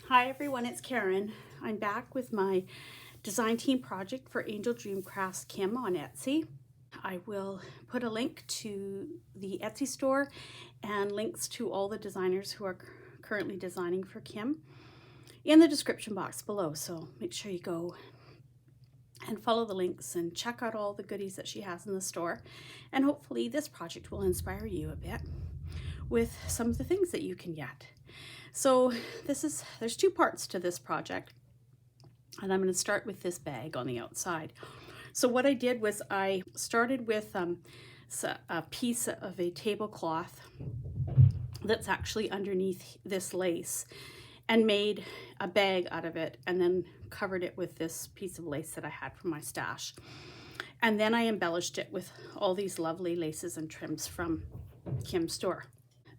Hi everyone, it's Karen. I'm back with my design team project for AngeldreamCraftsKim on Etsy. I will put a link to the Etsy store and links to all the designers who are currently designing for Kim in the description box below. So make sure you go and follow the links and check out all the goodies that she has in the store. And hopefully this project will inspire you a bit with some of the things that you can get. So there's two parts to this project, and I'm going to start with this bag on the outside. So what I did was I started with a piece of a tablecloth that's actually underneath this lace and made a bag out of it, and then covered it with this piece of lace that I had from my stash. And then I embellished it with all these lovely laces and trims from Kim's store.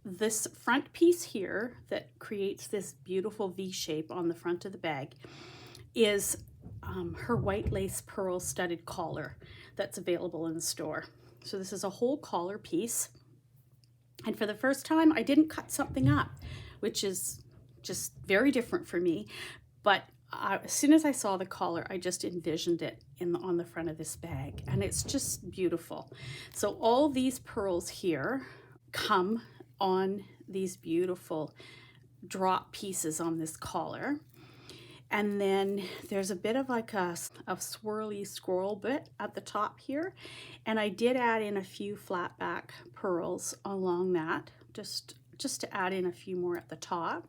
This front piece here that creates this beautiful V shape on the front of the bag is her white lace pearl studded collar that's available in the store. So this is a whole collar piece. And for the first time, I didn't cut something up, which is just very different for me. But as soon as I saw the collar, I just envisioned it on the front of this bag, and it's just beautiful. So all these pearls here come on these beautiful drop pieces on this collar. And then there's a bit of like a swirly scroll bit at the top here. And I did add in a few flat back pearls along that, just to add in a few more at the top.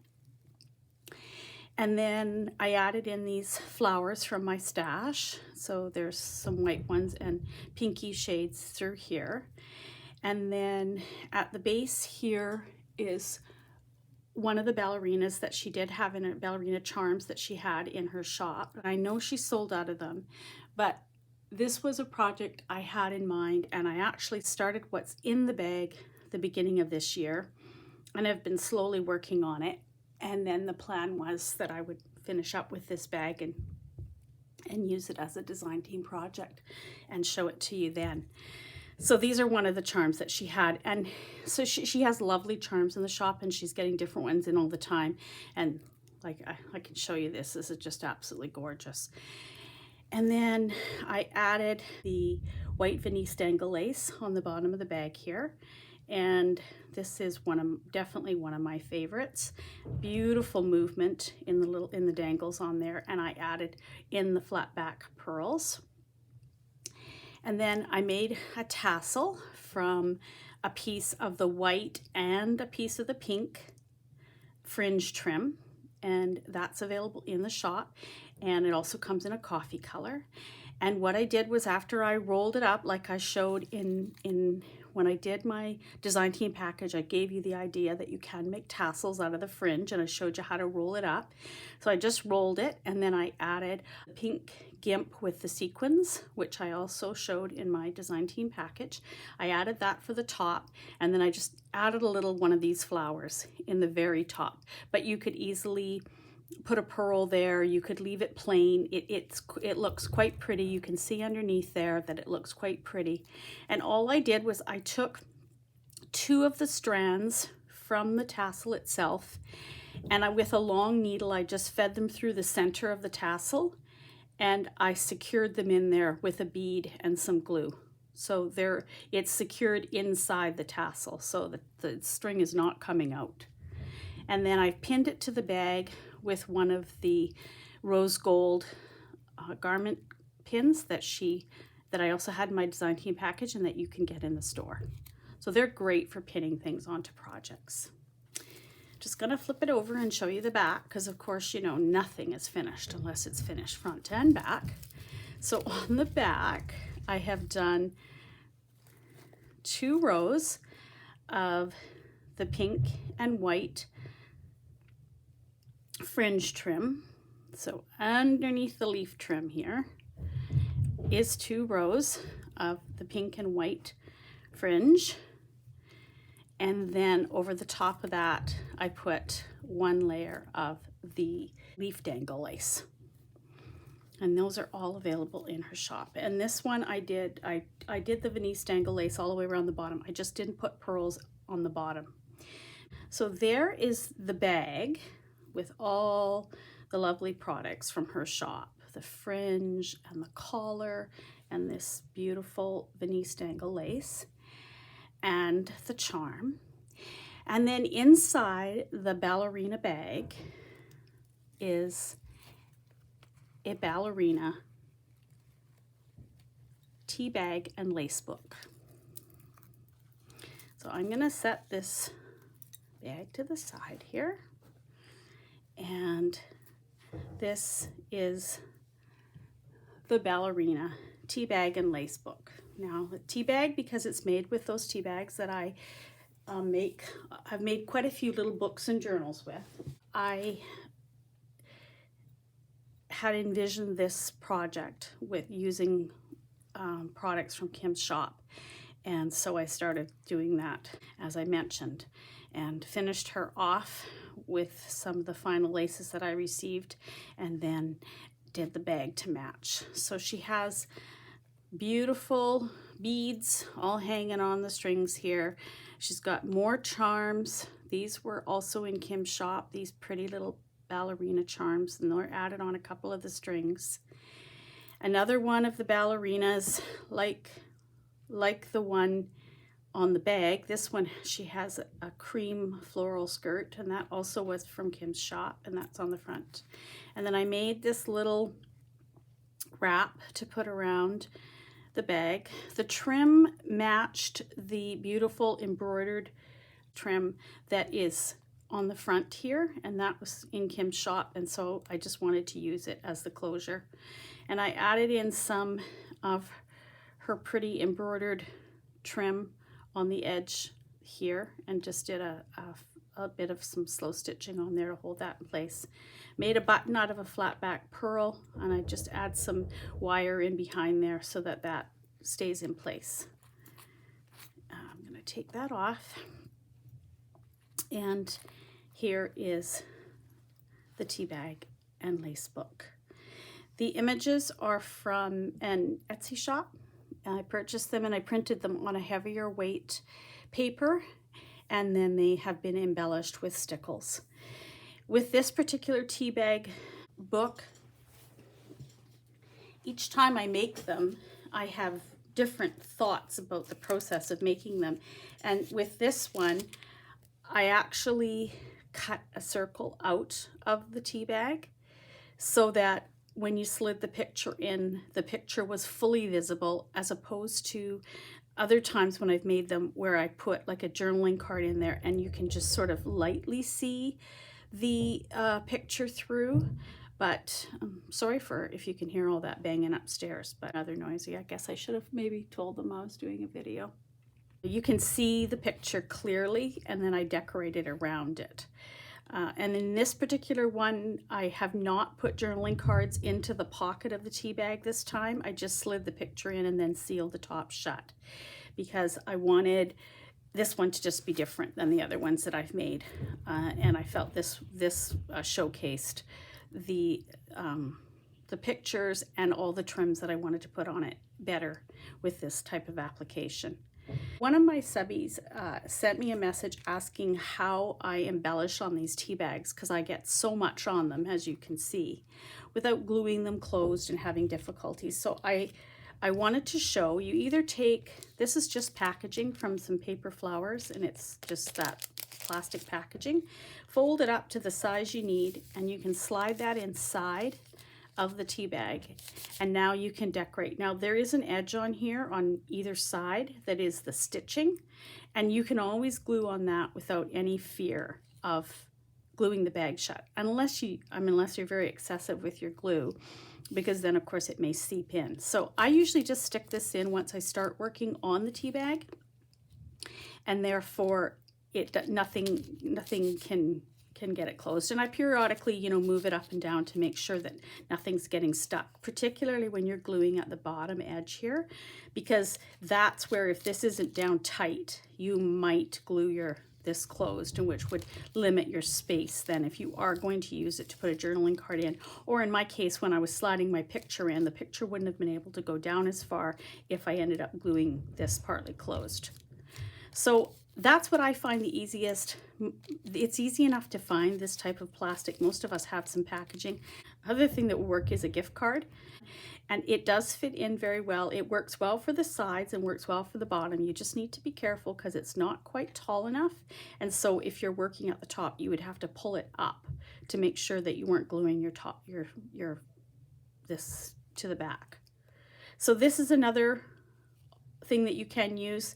And then I added in these flowers from my stash. So there's some white ones and pinky shades through here. And then at the base here is one of the ballerinas that she did have in her ballerina charms that she had in her shop. I know she sold out of them, but this was a project I had in mind, and I actually started what's in the bag the beginning of this year, and I've been slowly working on it. And then the plan was that I would finish up with this bag and use it as a design team project and show it to you then. So these are one of the charms that she had, and so she has lovely charms in the shop, and she's getting different ones in all the time. And like I can show you this is just absolutely gorgeous. And then I added the white Venice dangle lace on the bottom of the bag here, and this is definitely one of my favorites. Beautiful movement in the dangles on there, and I added in the flat back pearls. And then I made a tassel from a piece of the white and a piece of the pink fringe trim, and that's available in the shop, and it also comes in a coffee color. And what I did was, after I rolled it up like I showed in when I did my design team package, I gave you the idea that you can make tassels out of the fringe, and I showed you how to roll it up. So I just rolled it, and then I added the pink gimp with the sequins, which I also showed in my design team package. I added that for the top, and then I just added a little one of these flowers in the very top. But you could easily put a pearl there, you could leave it plain. It looks quite pretty. You can see underneath there that it looks quite pretty. And all I did was I took two of the strands from the tassel itself, and with a long needle I just fed them through the center of the tassel, and I secured them in there with a bead and some glue. So it's secured inside the tassel, so the string is not coming out. And then I've pinned it to the bag with one of the rose gold garment pins that I also had in my design team package, and that you can get in the store. So they're great for pinning things onto projects. Just gonna flip it over and show you the back, because of course, you know, nothing is finished unless it's finished front and back. So on the back, I have done 2 rows of the pink and white fringe trim. So underneath the leaf trim here is 2 rows of the pink and white fringe, and then over the top of that I put 1 layer of the leaf dangle lace, and those are all available in her shop. And this one I did the Venice dangle lace all the way around the bottom. I just didn't put pearls on the bottom. So there is the bag with all the lovely products from her shop. The fringe and the collar and this beautiful Venice dangle lace and the charm. And then inside the ballerina bag is a ballerina tea bag and lace book. So I'm going to set this bag to the side here, and this is the ballerina tea bag and lace book. Now the tea bag, because it's made with those tea bags that I've made quite a few little books and journals with. I had envisioned this project with using products from Kim's shop, and so I started doing that, as I mentioned, and finished her off with some of the final laces that I received, and then did the bag to match. So she has beautiful beads all hanging on the strings here. She's got more charms. These were also in Kim's shop, these pretty little ballerina charms, and they're added on a couple of the strings. Another one of the ballerinas, like the one on the bag, this one, she has a cream floral skirt, and that also was from Kim's shop, and that's on the front. And then I made this little wrap to put around the bag. The trim matched the beautiful embroidered trim that is on the front here, and that was in Kim's shop, and so I just wanted to use it as the closure. And I added in some of her pretty embroidered trim on the edge here, and just did a bit of some slow stitching on there to hold that in place. Made a button out of a flat back pearl, and I just add some wire in behind there so that that stays in place. I'm going to take that off, and here is the tea bag and lace book. The images are from an Etsy shop. I purchased them and I printed them on a heavier weight paper, and then they have been embellished with stickles. With this particular tea bag book, each time I make them, I have different thoughts about the process of making them. And with this one, I actually cut a circle out of the tea bag so that when you slid the picture in, the picture was fully visible, as opposed to other times when I've made them where I put like a journaling card in there and you can just sort of lightly see the picture through. But sorry for if you can hear all that banging upstairs, but rather noisy. I guess I should have maybe told them I was doing a video. You can see the picture clearly, and then I decorated around it. And in this particular one, I have not put journaling cards into the pocket of the tea bag this time. I just slid the picture in and then sealed the top shut, because I wanted this one to just be different than the other ones that I've made. And I felt this showcased the pictures and all the trims that I wanted to put on it better with this type of application. One of my subbies sent me a message asking how I embellish on these tea bags, because I get so much on them, as you can see, without gluing them closed and having difficulties. So I wanted to show you, either take, this is just packaging from some paper flowers, and it's just that plastic packaging. Fold it up to the size you need, and you can slide that inside of the tea bag, and now you can decorate. Now there is an edge on here on either side that is the stitching, and you can always glue on that without any fear of gluing the bag shut, unless you're very excessive with your glue, because then of course it may seep in. So I usually just stick this in once I start working on the tea bag, and therefore nothing can get it closed. And I periodically, move it up and down to make sure that nothing's getting stuck, particularly when you're gluing at the bottom edge here, because that's where, if this isn't down tight, you might glue this closed, and which would limit your space then if you are going to use it to put a journaling card in. Or in my case, when I was sliding my picture in, the picture wouldn't have been able to go down as far if I ended up gluing this partly closed. So that's what I find the easiest. It's easy enough to find this type of plastic. Most of us have some packaging. Other thing that will work is a gift card. And it does fit in very well. It works well for the sides and works well for the bottom. You just need to be careful because it's not quite tall enough. And so if you're working at the top, you would have to pull it up to make sure that you weren't gluing this to the back. So this is another thing that you can use.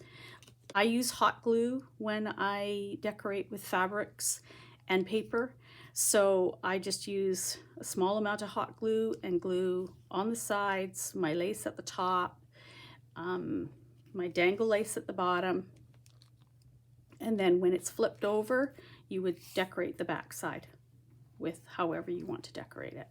I use hot glue when I decorate with fabrics and paper. So I just use a small amount of hot glue and glue on the sides, my lace at the top, my dangle lace at the bottom. And then when it's flipped over, you would decorate the back side with however you want to decorate it.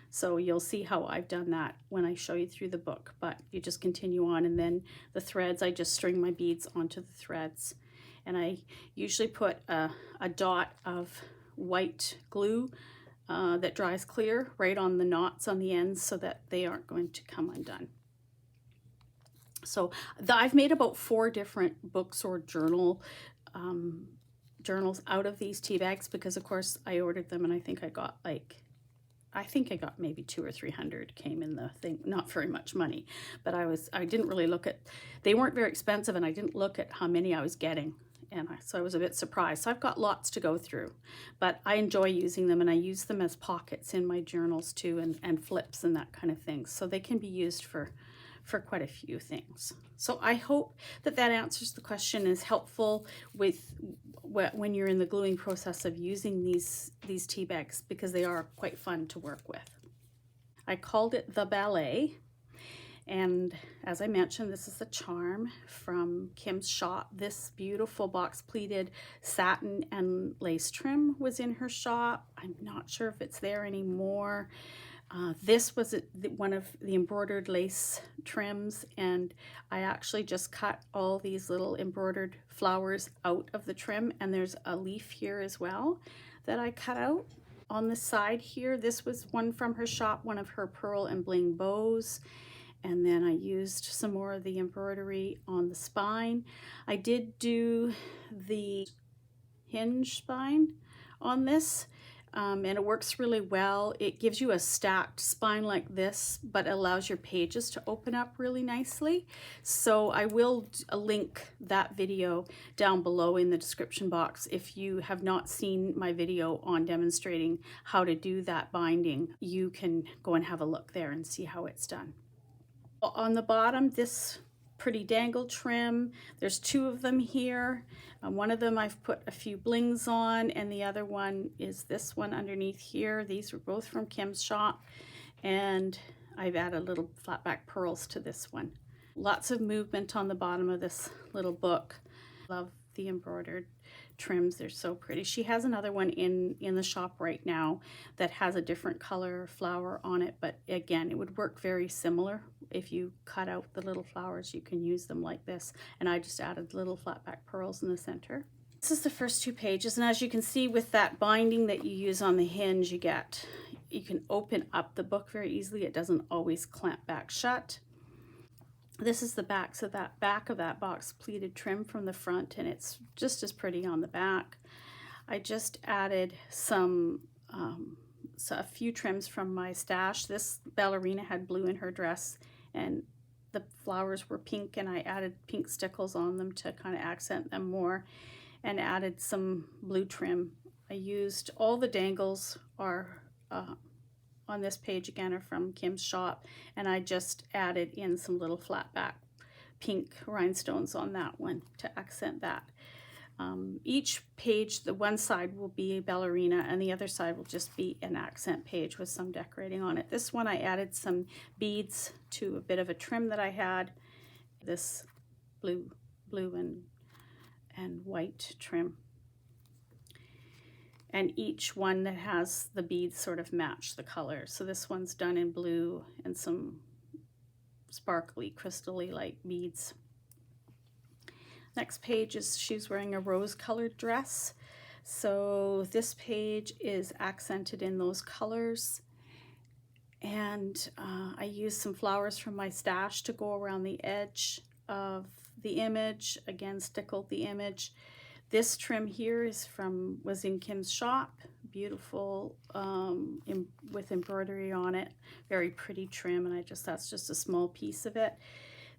So you'll see how I've done that when I show you through the book, but you just continue on, and then the threads, I just string my beads onto the threads. And I usually put a dot of white glue that dries clear right on the knots on the ends so that they aren't going to come undone. So I've made about 4 different books or journals out of these tea bags because of course I ordered them, and I think I got maybe 200 or 300 came in the thing. Not very much money, but I didn't really look at, they weren't very expensive, and I didn't look at how many I was getting, and so I was a bit surprised. So I've got lots to go through, but I enjoy using them, and I use them as pockets in my journals too, and flips and that kind of thing. So they can be used for quite a few things. So I hope that answers the question, is helpful with when you're in the gluing process of using these tea bags, because they are quite fun to work with. I called it the Ballet, and as I mentioned, this is a charm from Kim's shop. This beautiful box pleated satin and lace trim was in her shop. I'm not sure if it's there anymore. This was one of the embroidered lace trims, and I actually just cut all these little embroidered flowers out of the trim, and there's a leaf here as well that I cut out on the side here. This was one from her shop, one of her pearl and bling bows, and then I used some more of the embroidery on the spine. I did do the hinge spine on this. And it works really well. It gives you a stacked spine like this, but allows your pages to open up really nicely. So I will link that video down below in the description box. If you have not seen my video on demonstrating how to do that binding, you can go and have a look there and see how it's done. On the bottom, this pretty dangle trim, there's 2 of them here. One of them I've put a few blings on, and the other one is this one underneath here. These were both from Kim's shop, and I've added little flat back pearls to this one. Lots of movement on the bottom of this little book. Love the embroidered trims, they're so pretty. She has another one in the shop right now that has a different color flower on it, but again, it would work very similar. If you cut out the little flowers, you can use them like this, and I just added little flat back pearls in the center. This is the first 2 pages, and as you can see with that binding that you use on the hinge, you can open up the book very easily. It doesn't always clamp back shut. This is the back, so that back of that box pleated trim from the front, and it's just as pretty on the back. I just added a few trims from my stash. This ballerina had blue in her dress, and the flowers were pink, and I added pink stickles on them to kind of accent them more, and added some blue trim. I used all the dangles on this page again are from Kim's shop, and I just added in some little flat back pink rhinestones on that one to accent that. Each page, the one side will be a ballerina and the other side will just be an accent page with some decorating on it. This one I added some beads to a bit of a trim that I had. This blue and white trim. And each one that has the beads sort of match the color. So this one's done in blue and some sparkly, crystally like beads. Next page is she's wearing a rose-colored dress. So this page is accented in those colors. And I used some flowers from my stash to go around the edge of the image, again stickled the image. This trim here was in Kim's shop, beautiful, with embroidery on it, very pretty trim, and that's just a small piece of it.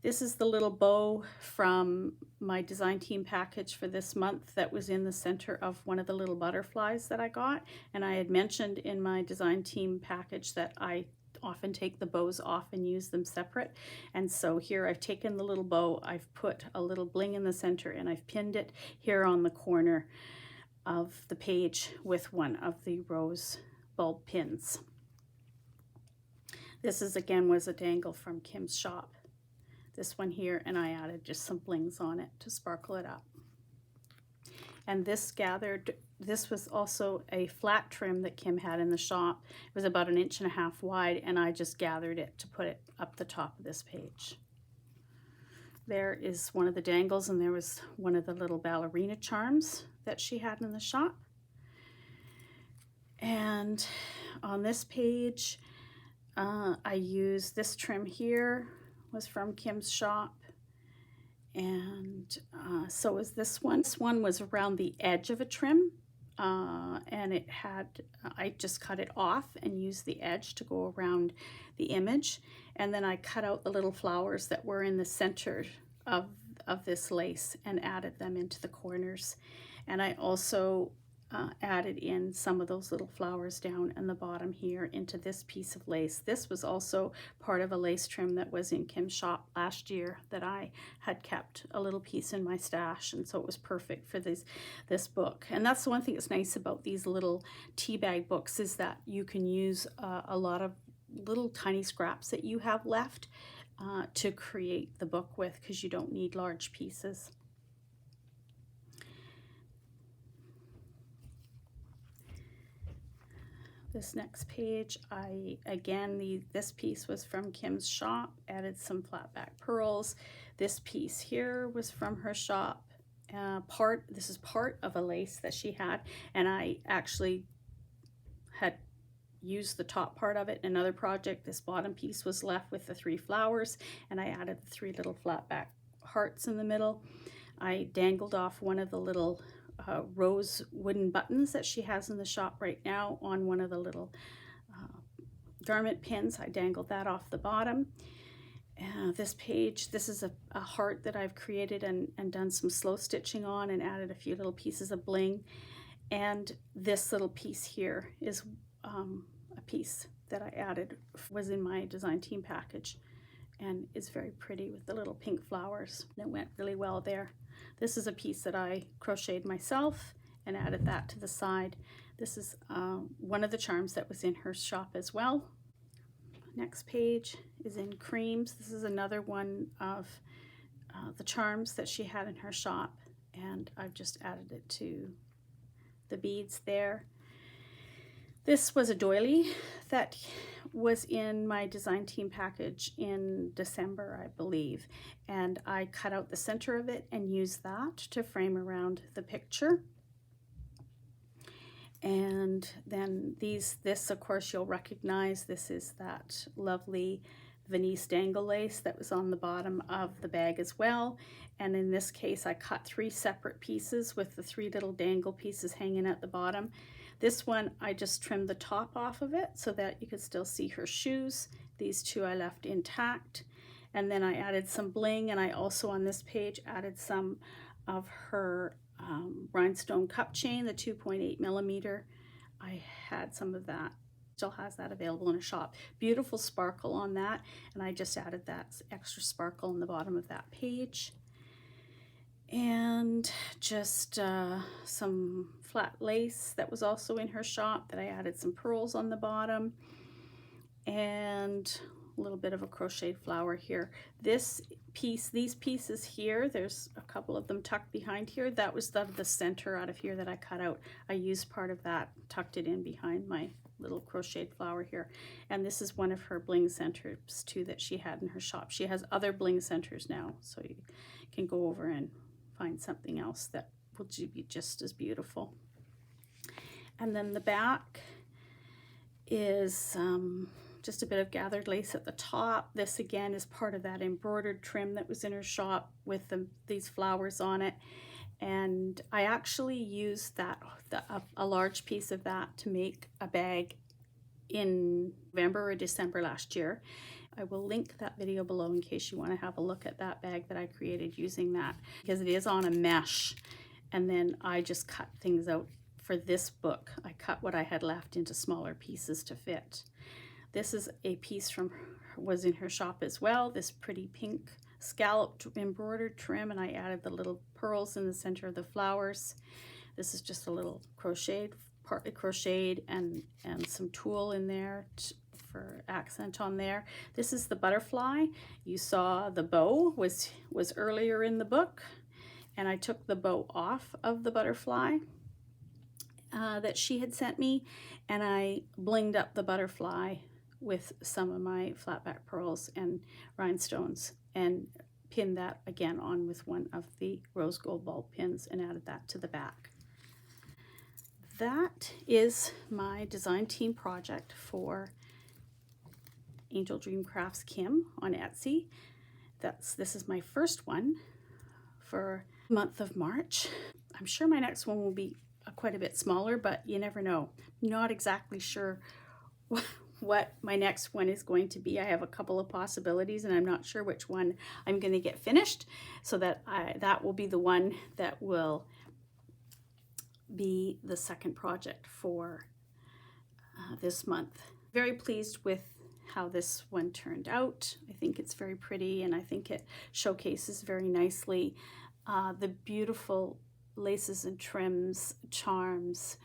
This is the little bow from my design team package for this month that was in the center of one of the little butterflies that I got, and I had mentioned in my design team package that I often take the bows off and use them separate. And so here I've taken the little bow, I've put a little bling in the center, and I've pinned it here on the corner of the page with one of the rose bulb pins. This is again was a dangle from Kim's shop, this one here, and I added just some blings on it to sparkle it up. And this was also a flat trim that Kim had in the shop. It was about 1.5 inches wide, and I just gathered it to put it up the top of this page. There is one of the dangles, and there was one of the little ballerina charms that she had in the shop. And on this page, I used this trim here, was from Kim's shop. And so is this one. This one was around the edge of a trim, and it had, I just cut it off and used the edge to go around the image. And then I cut out the little flowers that were in the center of this lace and added them into the corners. And I also added in some of those little flowers down in the bottom here into this piece of lace. This was also part of a lace trim that was in Kim's shop last year that I had kept a little piece in my stash, and so it was perfect for this book. And that's the one thing that's nice about these little tea bag books, is that you can use a lot of little tiny scraps that you have left to create the book with, because you don't need large pieces. This next page, this piece was from Kim's shop, added some flat back pearls. This piece here was from her shop. This is part of a lace that she had, and I actually had used the top part of it in another project. This bottom piece was left with the 3 flowers, and I added the 3 little flat back hearts in the middle. I dangled off one of the little rose wooden buttons that she has in the shop right now on one of the little garment pins. I dangled that off the bottom. This page, this is a heart that I've created and done some slow stitching on and added a few little pieces of bling. And this little piece here is a piece that I added, was in my design team package, and is very pretty with the little pink flowers. That went really well there. This is a piece that I crocheted myself and added that to the side. This is one of the charms that was in her shop as well. Next page is in creams. This is another one of the charms that she had in her shop, and I've just added it to the beads there. This was a doily that was in my design team package in December, I believe, and I cut out the center of it and used that to frame around the picture. And then this of course you'll recognize, this is that lovely Venice dangle lace that was on the bottom of the bag as well. And in this case I cut 3 separate pieces with the 3 little dangle pieces hanging at the bottom. This one I just trimmed the top off of it so that you could still see her shoes. These 2 I left intact. And then I added some bling, and I also on this page added some of her rhinestone cup chain, the 2.8 millimeter. I had some of that, still has that available in a shop. Beautiful sparkle on that, and I just added that extra sparkle in the bottom of that page. And just some flat lace that was also in her shop that I added some pearls on the bottom, and a little bit of a crocheted flower here. This piece, these pieces here, there's a couple of them tucked behind here. That was the center out of here that I cut out. I used part of that, tucked it in behind my little crocheted flower here. And this is one of her bling centers too that she had in her shop. She has other bling centers now, so you can go over and find something else that will be just as beautiful. And then the back is just a bit of gathered lace at the top. This again is part of that embroidered trim that was in her shop with these flowers on it. And I actually used a large piece of that to make a bag in November or December last year. I will link that video below in case you want to have a look at that bag that I created using that, because it is on a mesh. And then I just cut things out for this book. I cut what I had left into smaller pieces to fit. This is a piece was in her shop as well, this pretty pink scalloped embroidered trim, and I added the little pearls in the center of the flowers. This is just a little crocheted, partly crocheted, and some tulle in there for accent on there. This is the butterfly. You saw the bow was earlier in the book, and I took the bow off of the butterfly that she had sent me, and I blinged up the butterfly with some of my flatback pearls and rhinestones, and pinned that again on with one of the rose gold ball pins and added that to the back. That is my design team project for AngeldreamCraftsKim on Etsy. This is my first one for the month of March. I'm sure my next one will be quite a bit smaller, but you never know. I'm not exactly sure what my next one is going to be. I have a couple of possibilities, and I'm not sure which one I'm going to get finished, so that will be the one that will be the second project for this month. Very pleased with how this one turned out. I think it's very pretty, and I think it showcases very nicely the beautiful laces and trims, charms,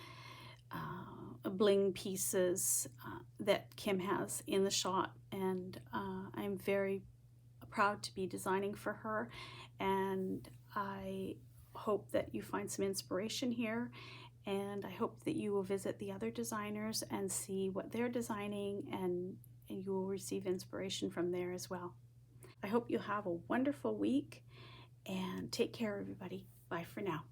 bling pieces that Kim has in the shop, and I'm very proud to be designing for her, and I hope that you find some inspiration here, and I hope that you will visit the other designers and see what they're designing, and you will receive inspiration from there as well. I hope you have a wonderful week, and take care, everybody. Bye for now.